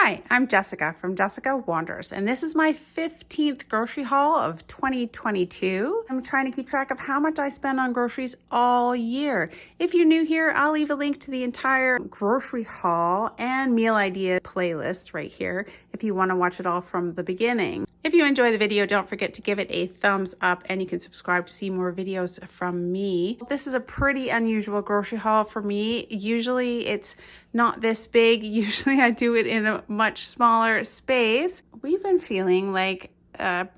Hi, I'm Jessica from Jessica Wanders, and this is my 15th grocery haul of 2022. I'm trying to keep track of how much I spend on groceries all year. If you're new here, I'll leave a link to the entire grocery haul and meal idea playlist right here if you want to watch it all from the beginning. If you enjoy the video, don't forget to give it a thumbs up, and you can subscribe to see more videos from me. This is a pretty unusual grocery haul for me. Usually it's not this big. Usually I do it in a much smaller space. We've been feeling like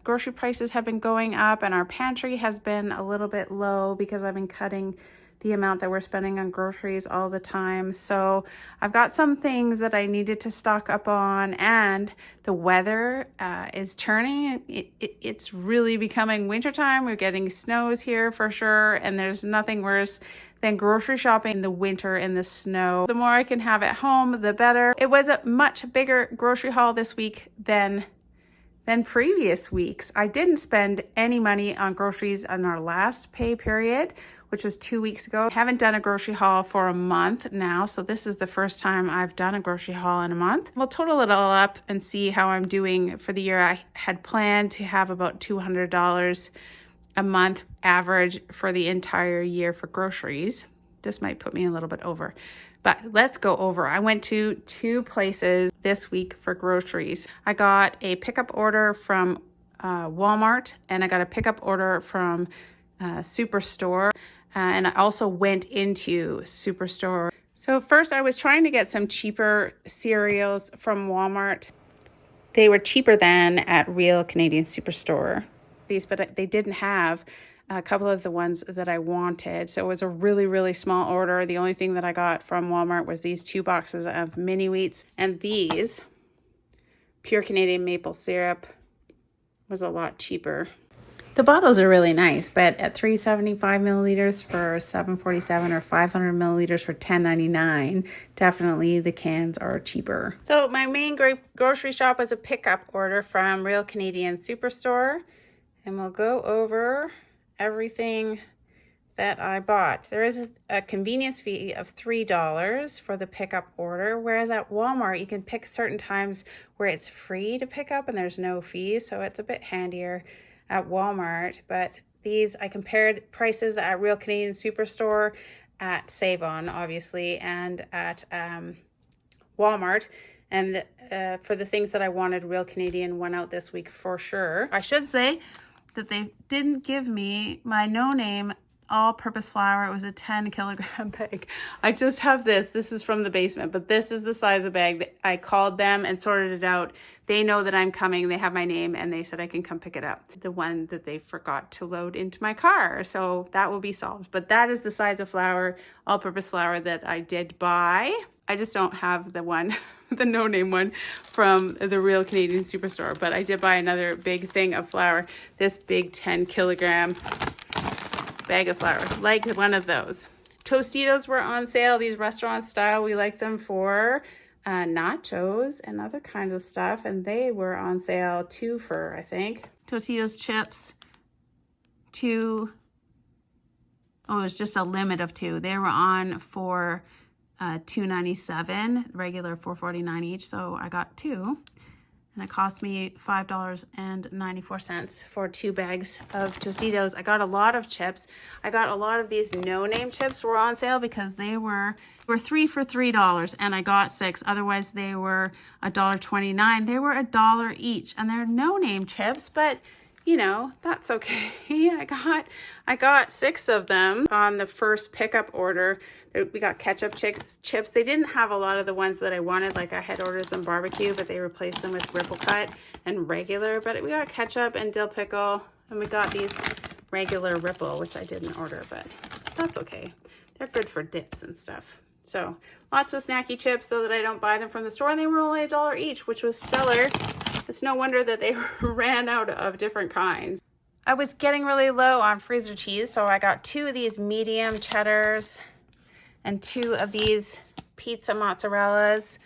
grocery prices have been going up, and our pantry has been a little bit low because I've been cutting the amount that we're spending on groceries all the time. So I've got some things that I needed to stock up on, and the weather is turning. It's really becoming wintertime. We're getting snows here for sure, and there's nothing worse than grocery shopping in the winter in the snow. The more I can have at home, the better. It was a much bigger grocery haul this week than previous weeks. I didn't spend any money on groceries on our last pay period, which was 2 weeks ago. I haven't done a grocery haul for a month now, so this is the first time I've done a grocery haul in a month. We'll total it all up and see how I'm doing for the year. I had planned to have about $200 a month average for the entire year for groceries. This might put me a little bit over, but let's go over. I went to 2 places this week for groceries. I got a pickup order from Walmart, and I got a pickup order from Superstore, and I also went into Superstore. So first I was trying to get some cheaper cereals from Walmart. They were cheaper than at Real Canadian Superstore. But they didn't have a couple of the ones that I wanted. So it was a really, really small order. The only thing that I got from Walmart was these 2 boxes of mini wheats, and these pure Canadian maple syrup was a lot cheaper. The bottles are really nice, but at 375 milliliters for $7.47 or 500 milliliters for $10.99, definitely the cans are cheaper. So my main grocery shop was a pickup order from Real Canadian Superstore, and we'll go over everything that I bought. There is a convenience fee of $3 for the pickup order, whereas at Walmart you can pick certain times where it's free to pick up and there's no fee, so it's a bit handier at Walmart. But these, I compared prices at Real Canadian Superstore, at Save-On obviously, and at Walmart, and for the things that I wanted, Real Canadian won out this week for sure. I should say that they didn't give me my no-name all-purpose flour. It was a 10-kilogram bag. I just have this. This is from the basement, but this is the size of bag. That I called them and sorted it out. They know that I'm coming. They have my name, and they said I can come pick it up. The one that they forgot to load into my car, so that will be solved. But that is the size of flour, all-purpose flour, that I did buy. I just don't have the one, the no-name one from the Real Canadian Superstore, but I did buy another big thing of flour, this big 10-kilogram bag of flour, like one of those. Tostitos were on sale, these restaurant style. We like them for nachos and other kinds of stuff, and they were on sale 2 for, I think. Tostitos chips, 2. Oh, it's just a limit of 2. They were on for $2.97, regular $4.49 each, so I got 2, and it cost me $5.94 for 2 bags of Tostitos. I got a lot of chips. I got a lot of these no-name chips were on sale because they were 3 for $3, and I got 6. Otherwise they were $1.29. They were $1 each, and they're no-name chips, but you know, that's okay. I got 6 of them on the first pickup order. We got ketchup chips. They didn't have a lot of the ones that I wanted. Like I had ordered some barbecue, but they replaced them with Ripple Cut and regular. But we got ketchup and dill pickle, and we got these regular Ripple, which I didn't order, but that's okay. They're good for dips and stuff. So lots of snacky chips so that I don't buy them from the store. And they were only $1 each, which was stellar. It's no wonder that they ran out of different kinds. I was getting really low on freezer cheese, so I got 2 of these medium cheddars and 2 of these pizza mozzarellas.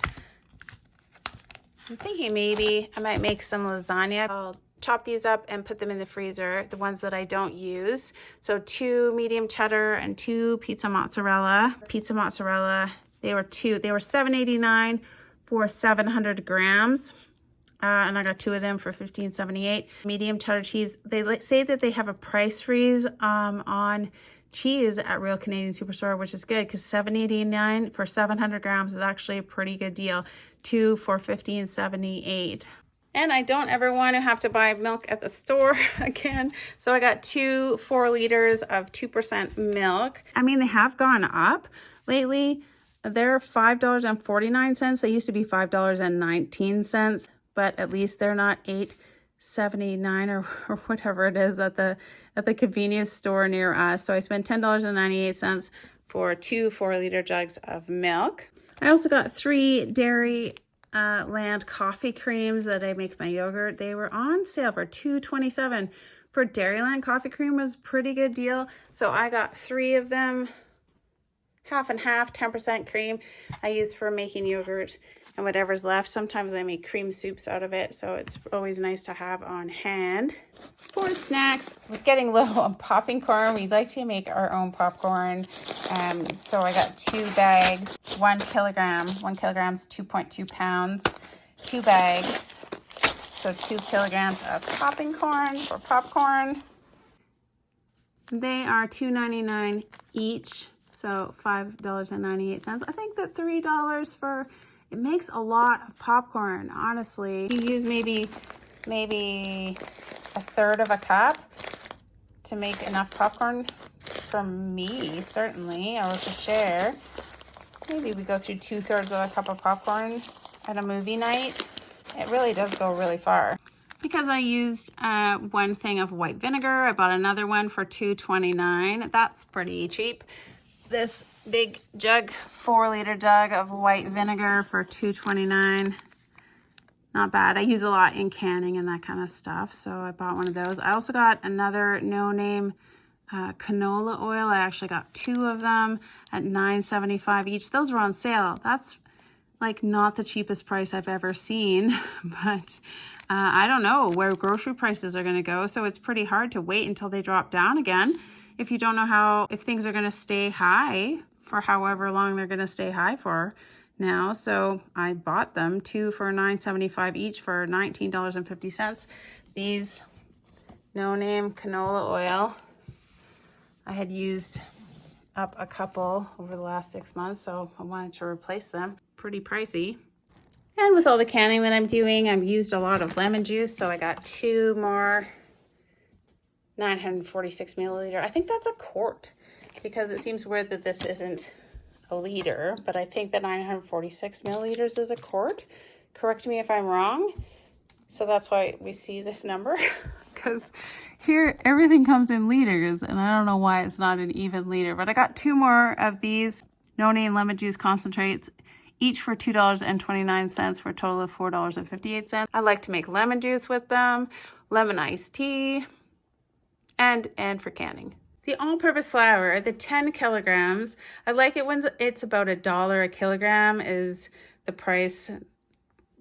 I'm thinking maybe I might make some lasagna. I'll chop these up and put them in the freezer, the ones that I don't use. So 2 medium cheddar and 2 pizza mozzarella. Pizza mozzarella, they were $7.89 for 700 grams. And I got 2 of them for $15.78. Medium cheddar cheese. They say that they have a price freeze on cheese at Real Canadian Superstore, which is good because $7.89 for 700 grams is actually a pretty good deal. 2 for $15.78. And I don't ever want to have to buy milk at the store again. So I got 2 4 liters of 2% milk. I mean, they have gone up lately. They're $5.49. They used to be $5.19, but at least they're not $8.79 or whatever it is at the convenience store near us. So I spent $10.98 for 2 4-liter jugs of milk. I also got 3 Dairy Land coffee creams that I make my yogurt. They were on sale for $2.27 for Dairyland coffee cream. Was a pretty good deal. So I got 3 of them, half and half, 10% cream. I use for making yogurt and whatever's left. Sometimes I make cream soups out of it, so it's always nice to have on hand. For snacks, I was getting low on popping corn. We like to make our own popcorn. So I got 2 bags, 1 kilogram. 1 kilogram's 2.2 pounds. 2 bags. So 2 kilograms of popping corn for popcorn. They are $2.99 each, so $5.98. I think that $3 for, it makes a lot of popcorn, honestly. You use maybe a third of a cup to make enough popcorn for me, certainly, or to share. Maybe we go through 2/3 of a cup of popcorn at a movie night. It really does go really far. Because I used 1 thing of white vinegar, I bought another one for $2.29. That's pretty cheap. This big jug, 4-liter jug of white vinegar for $2.29. Not bad. I use a lot in canning and that kind of stuff, so I bought one of those. I also got another no-name canola oil. I actually got 2 of them at $9.75 each. Those were on sale. That's like not the cheapest price I've ever seen, but I don't know where grocery prices are going to go, so it's pretty hard to wait until they drop down again if you don't know if things are going to stay high for however long they're going to stay high for now. So I bought them 2 for $9.75 each for $19.50. These no-name canola oil, I had used up a couple over the last 6 months, so I wanted to replace them. Pretty pricey. And with all the canning that I'm doing, I've used a lot of lemon juice, so I got 2 more 946 milliliter. I think that's a quart because it seems weird that this isn't a liter, but I think that 946 milliliters is a quart. Correct me if I'm wrong. So that's why we see this number, because here everything comes in liters and I don't know why it's not an even liter, but I got 2 more of these no-name lemon juice concentrates, each for $2.29 for a total of $4.58. I like to make lemon juice with them, lemon iced tea, and for canning. The all-purpose flour, the 10 kilograms, I like it when it's about $1 a kilogram is the price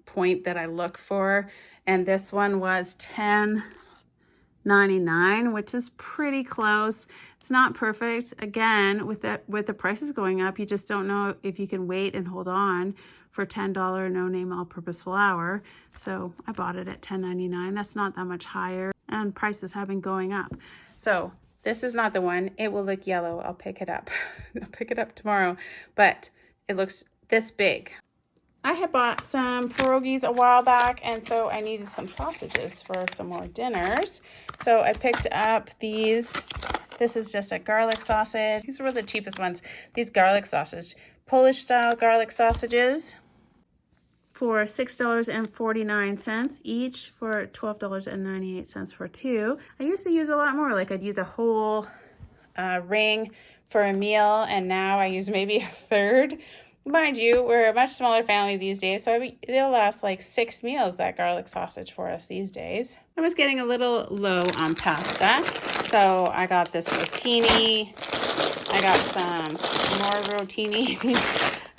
point that I look for. And this one was $10.99, which is pretty close. It's not perfect. Again, with the prices going up, you just don't know if you can wait and hold on for $10 no-name all-purpose flour. So I bought it at $10.99. That's not that much higher, and prices have been going up. So this is not the one. It will look yellow. I'll pick it up. I'll pick it up tomorrow, but it looks this big. I had bought some pierogies a while back, and so I needed some sausages for some more dinners. So I picked up these. This is just a garlic sausage. These were the cheapest ones. These garlic sausage, Polish style garlic sausages for $6.49 each for $12.98 for 2. I used to use a lot more. Like I'd use a whole ring for a meal, and now I use maybe a third. Mind you, we're a much smaller family these days, so they'll last like 6 meals, that garlic sausage for us these days. I was getting a little low on pasta, so I got this rotini. I got some more rotini.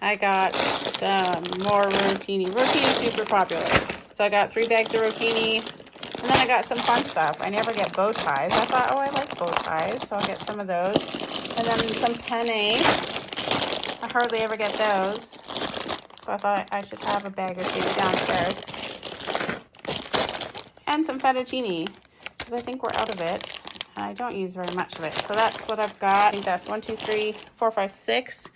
I got some more rotini. Rotini's super popular. So I got 3 bags of rotini, and then I got some fun stuff. I never get bow ties. I thought, oh, I like bow ties, so I'll get some of those. And then some penne. I hardly ever get those, so so I thought I should have a bag or two downstairs. And some fettuccine, because I think we're out of it. And I don't use very much of it. So that's what I've got. I think that's 1, 2, 3, 4, 5, 6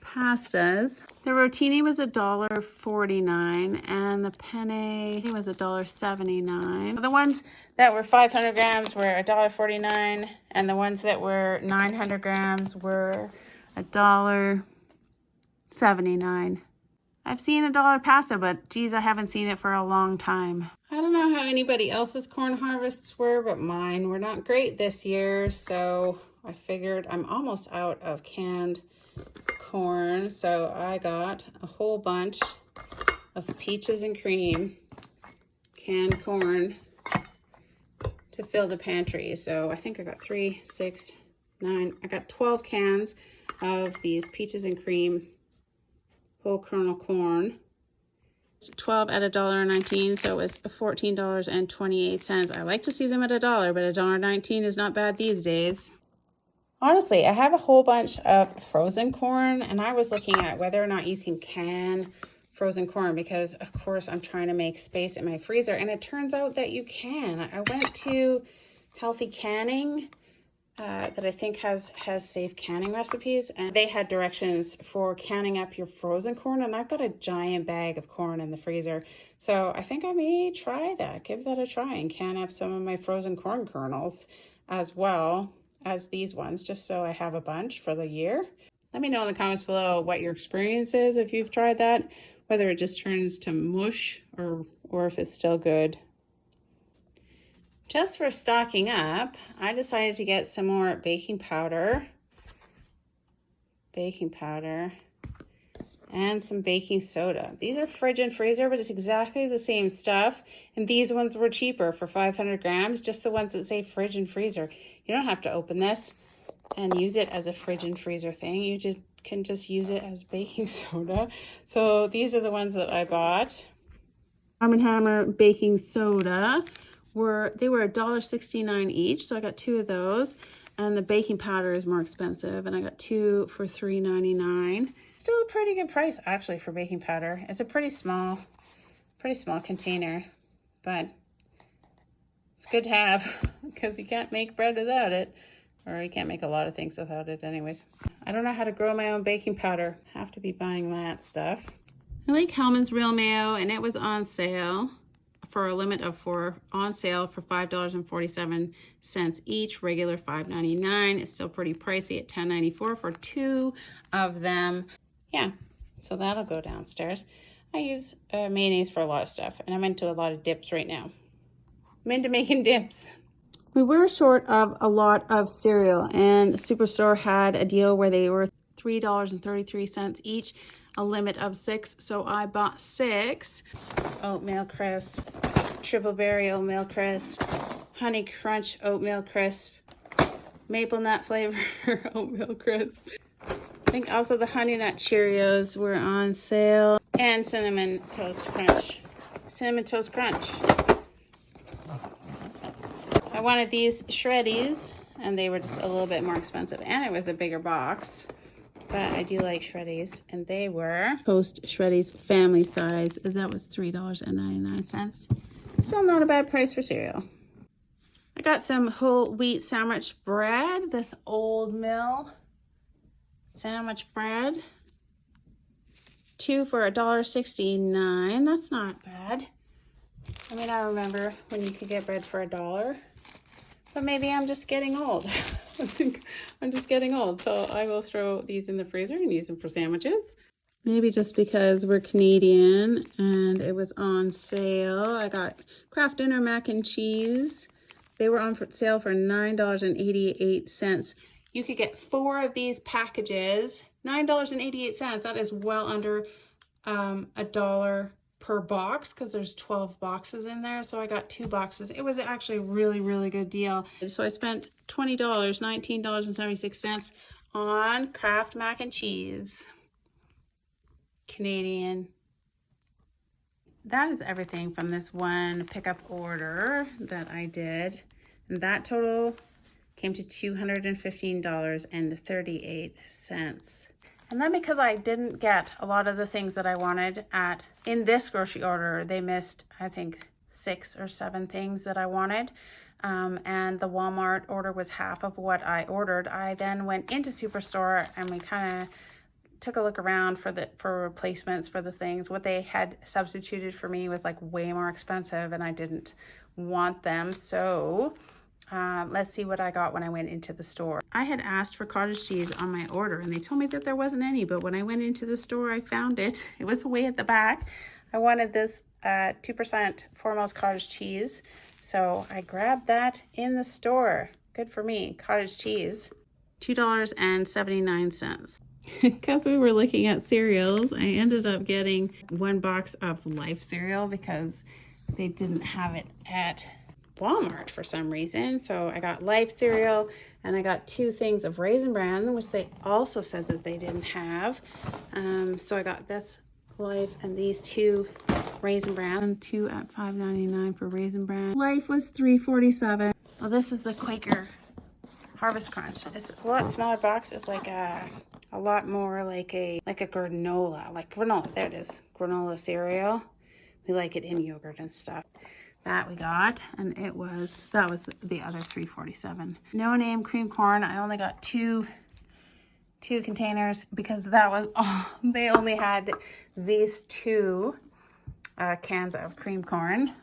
pastas. The rotini was $1.49 and the penne was $1.79. The ones that were 500 grams were $1.49 and the ones that were 900 grams were $1.79. I've seen $1 pasta, but geez, I haven't seen it for a long time. I don't know how anybody else's corn harvests were, but mine were not great this year. So I figured I'm almost out of canned corn. So I got a whole bunch of peaches and cream canned corn to fill the pantry. So I think I got 3, 6, 9. I got 12 cans of these peaches and cream whole kernel corn. 12 at $1.19, so it's $14.28. I like to see them at $1, but $1.19 is not bad these days. Honestly, I have a whole bunch of frozen corn, and I was looking at whether or not you can frozen corn because, of course, I'm trying to make space in my freezer, and it turns out that you can. I went to Healthy Canning, that I think has safe canning recipes, and they had directions for canning up your frozen corn, and I've got a giant bag of corn in the freezer, so I think I may try that, give that a try, and can up some of my frozen corn kernels as well as these ones, just so I have a bunch for the year. Let me know in the comments below what your experience is if you've tried that, whether it just turns to mush or if it's still good. Just for stocking up, I decided to get some more baking powder, and some baking soda. These are fridge and freezer, but it's exactly the same stuff. And these ones were cheaper for 500 grams, just the ones that say fridge and freezer. You don't have to open this and use it as a fridge and freezer thing. You can just use it as baking soda. So these are the ones that I bought. Arm & Hammer baking soda. They were $1.69 each, so I got 2 of those, and the baking powder is more expensive, and I got 2 for $3.99. Still a pretty good price actually for baking powder. It's a pretty small container, but it's good to have because you can't make bread without it, or you can't make a lot of things without it anyways. I don't know how to grow my own baking powder. Have to be buying that stuff. I like Hellmann's Real Mayo, and it was on sale for a limit of 4, on sale for $5.47 each, regular $5.99. It's still pretty pricey at $10.94 for 2 of them. Yeah, so that'll go downstairs. I use mayonnaise for a lot of stuff, and I'm into a lot of dips right now. I'm into making dips. We were short of a lot of cereal, and Superstore had a deal where they were $3.33 each, a limit of 6, so I bought 6. Oatmeal crisp, triple berry oatmeal crisp, honey crunch oatmeal crisp, maple nut flavor oatmeal crisp. I think also the honey nut Cheerios were on sale, and cinnamon toast crunch. I wanted these Shreddies, and they were just a little bit more expensive, and it was a bigger box. But I do like Shreddies, and they were Toast Shreddies family size. That was $3.99. Still not a bad price for cereal. I got some whole wheat sandwich bread, this Old Mill sandwich bread. 2 for $1.69. That's not bad. I mean, I remember when you could get bread for $1. But maybe I'm just getting old. I think I'm just getting old. So I will throw these in the freezer and use them for sandwiches. Maybe just because we're Canadian and it was on sale. I got Kraft Dinner mac and cheese. They were on sale for $9.88. You could get 4 of these packages. $9.88. That is well under $1 per box because there's 12 boxes in there. So I got 2 boxes. It was actually a really, really good deal. So I spent $20, $19.76 on Kraft mac and cheese. Canadian. That is everything from this one pickup order that I did. And that total came to $215.38. And then because I didn't get a lot of the things that I wanted in this grocery order, they missed, I think, 6 or 7 things that I wanted. And the Walmart order was half of what I ordered. I then went into Superstore and we kind of took a look around for replacements for the things. What they had substituted for me was like way more expensive and I didn't want them. So let's see what I got when I went into the store. I had asked for cottage cheese on my order and they told me that there wasn't any, but when I went into the store, I found it. It was way at the back. I wanted this 2% Foremost cottage cheese. So I grabbed that in the store. Good for me. Cottage cheese, $2.79. Because we were looking at cereals, I ended up getting 1 box of Life cereal because they didn't have it at Walmart for some reason. So I got Life cereal and I got 2 things of Raisin Bran, which they also said that they didn't have. So I got this Life and these 2 Raisin Bran, and 2 at $5.99 for Raisin Bran. Life was $3.47. Well, this is the Quaker Harvest Crunch. It's a lot smaller box. It's like a lot more like a granola, like granola. There it is, granola cereal. We like it in yogurt and stuff. That we got, and that was the other $3.47. No name cream corn. I only got two containers because that was all. They only had these 2 cans of cream corn,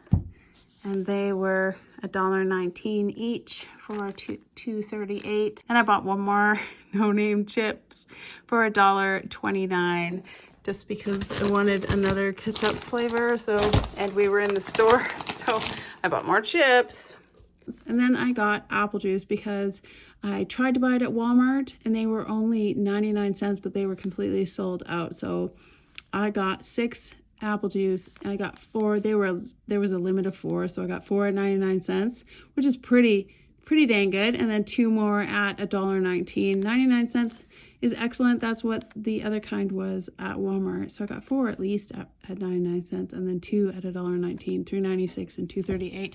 and they were $1.19 each for $2.38. And I bought 1 more no name chips for $1.29 just because I wanted another ketchup flavor. So, and we were in the store, so I bought more chips. And then I got apple juice because I tried to buy it at Walmart and they were only 99 cents, but they were completely sold out. So I got 6 apple juice. I got 4. There was a limit of 4, so I got 4 at 99 cents, which is pretty dang good. And then 2 more at $1.19. 99 cents is excellent. That's what the other kind was at Walmart. So I got 4 at least at 99 cents, and then 2 at $1.19, $3.96 and $2.38.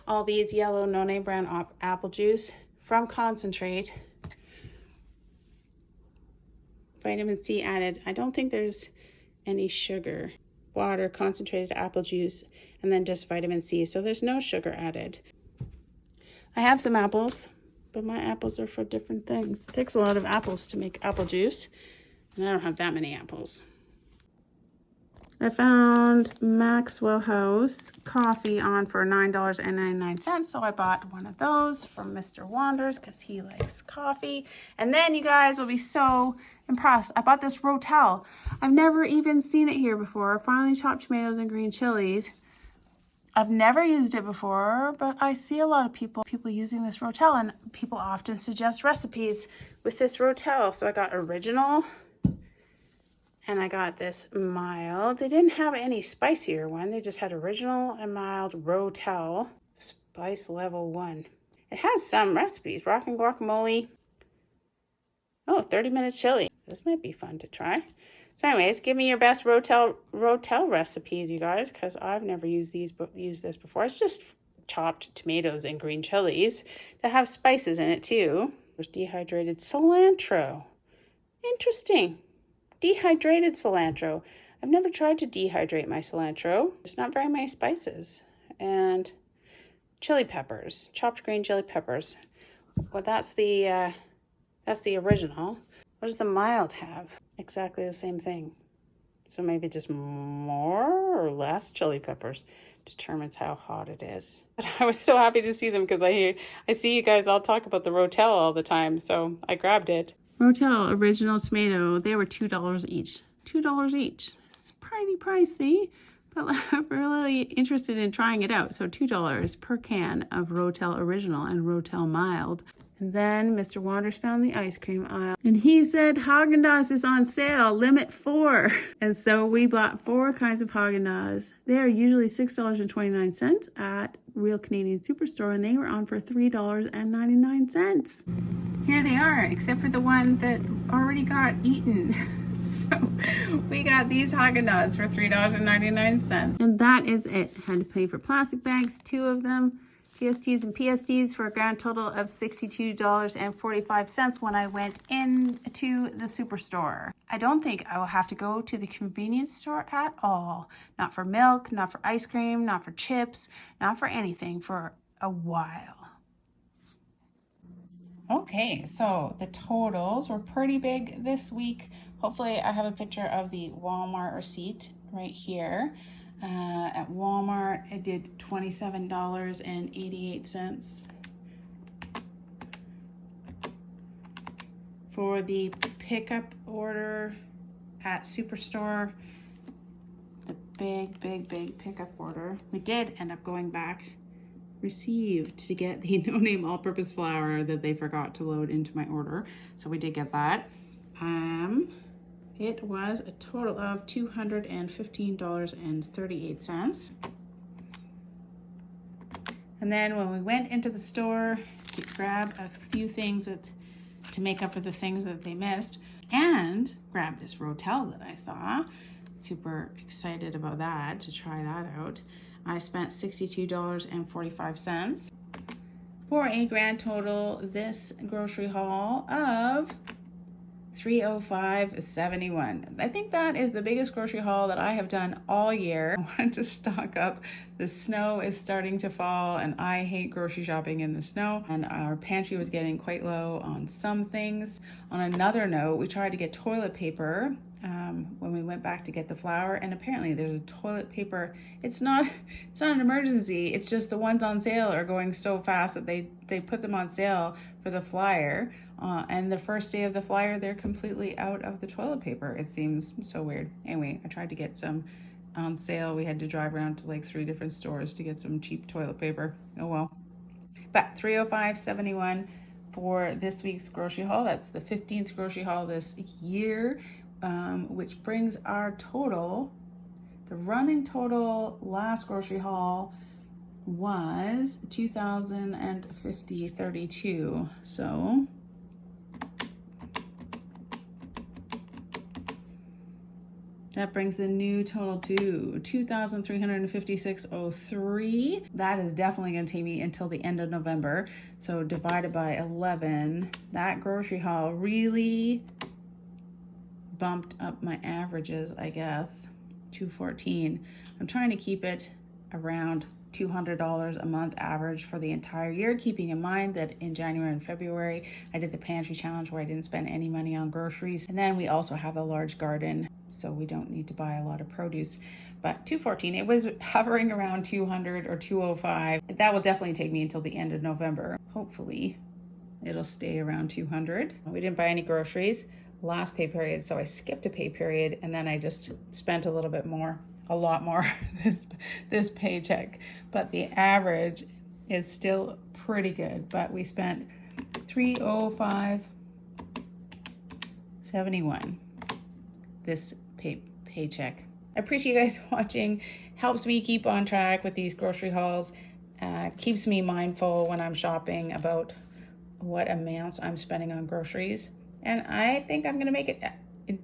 All these yellow no name brand apple juice from concentrate. Vitamin C added. I don't think there's any sugar. Water, concentrated apple juice, and then just vitamin C. So there's no sugar added. I have some apples, but my apples are for different things. It takes a lot of apples to make apple juice, and I don't have that many apples. I found Maxwell House coffee on for $9.99, so I bought one of those from Mr. Wanders because he likes coffee. And then you guys will be so impressed. I bought this Rotel. I've never even seen it here before. Finely chopped tomatoes and green chilies. I've never used it before, but I see a lot of people using this Rotel, and people often suggest recipes with this Rotel. So I got original, and I got this mild. They didn't have any spicier one. They just had original and mild Rotel, spice level 1. It has some recipes, rockin' guacamole. Oh, 30-minute chili. This might be fun to try. So anyways, give me your best Rotel recipes, you guys, because I've never used this before. It's just chopped tomatoes and green chilies that have spices in it too. There's dehydrated cilantro. Interesting. Dehydrated cilantro. I've never tried to dehydrate my cilantro. There's not very many spices. And chili peppers, chopped green chili peppers. Well, that's the original. What does the mild have? Exactly the same thing. So maybe just more or less chili peppers determines how hot it is. But I was so happy to see them because I see you guys all talk about the Rotel all the time, so I grabbed it. Rotel original tomato, they were $2 each. $2 each. It's pretty pricey, but I'm really interested in trying it out. So $2 per can of Rotel original and Rotel mild. And then Mr. Wanders found the ice cream aisle. And he said Haagen-Dazs is on sale, limit 4. And so we bought 4 kinds of Haagen-Dazs. They are usually $6.29 at Real Canadian Superstore, and they were on for $3.99. Here they are, except for the one that already got eaten. So we got these Haagen-Dazs for $3.99. And that is it. Had to pay for plastic bags, 2 of them. GSTs and PSTs for a grand total of $62.45 when I went into the Superstore. I don't think I will have to go to the convenience store at all. Not for milk, not for ice cream, not for chips, not for anything for a while. Okay, so the totals were pretty big this week. Hopefully I have a picture of the Walmart receipt right here. At Walmart, I did $27.88. For the pickup order at Superstore, the big pickup order, we did end up going back, received to get the no-name all-purpose flour that they forgot to load into my order. So we did get that. It was a total of $215.38. And then when we went into the store to grab a few things to make up for the things that they missed, and grab this Rotel that I saw, super excited about that, to try that out, I spent $62.45 for a grand total this grocery haul of $305.71. I think that is the biggest grocery haul that I have done all year. I wanted to stock up. The snow is starting to fall and I hate grocery shopping in the snow, and our pantry was getting quite low on some things. On another note, we tried to get toilet paper when we went back to get the flour, and apparently there's a toilet paper. It's not an emergency, it's just the ones on sale are going so fast that they put them on sale for the flyer, and the first day of the flyer they're completely out of the toilet paper. It seems so weird. Anyway, I tried to get some on sale. We had to drive around to like 3 different stores to get some cheap toilet paper. Oh well. But $305.71 for this week's grocery haul. That's the 15th grocery haul this year, which brings our total, the running total last grocery haul was $2,050.32. So that brings the new total to $2,356.03. That is definitely going to take me until the end of November. So divided by 11, that grocery haul really bumped up my averages, I guess. $214. I'm trying to keep it around $200 a month average for the entire year, keeping in mind that in January and February I did the pantry challenge where I didn't spend any money on groceries, and then we also have a large garden, so we don't need to buy a lot of produce. But $214, it was hovering around $200 or $205. That will definitely take me until the end of November. Hopefully it'll stay around $200. We didn't buy any groceries last pay period, so I skipped a pay period, and then I just spent a little bit more, a lot more this paycheck. But the average is still pretty good. But we spent $305.71 this paycheck. I appreciate you guys watching. Helps me keep on track with these grocery hauls. Keeps me mindful when I'm shopping about what amounts I'm spending on groceries. And I think I'm gonna make it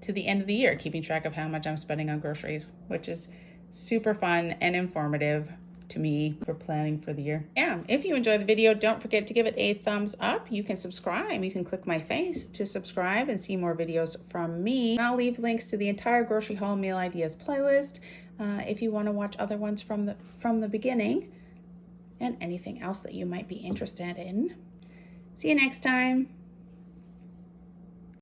to the end of the year, keeping track of how much I'm spending on groceries, which is super fun and informative to me for planning for the year. Yeah, if you enjoyed the video, don't forget to give it a thumbs up. You can subscribe. You can click my face to subscribe and see more videos from me. And I'll leave links to the entire grocery haul meal ideas playlist if you want to watch other ones from the beginning, and anything else that you might be interested in. See you next time.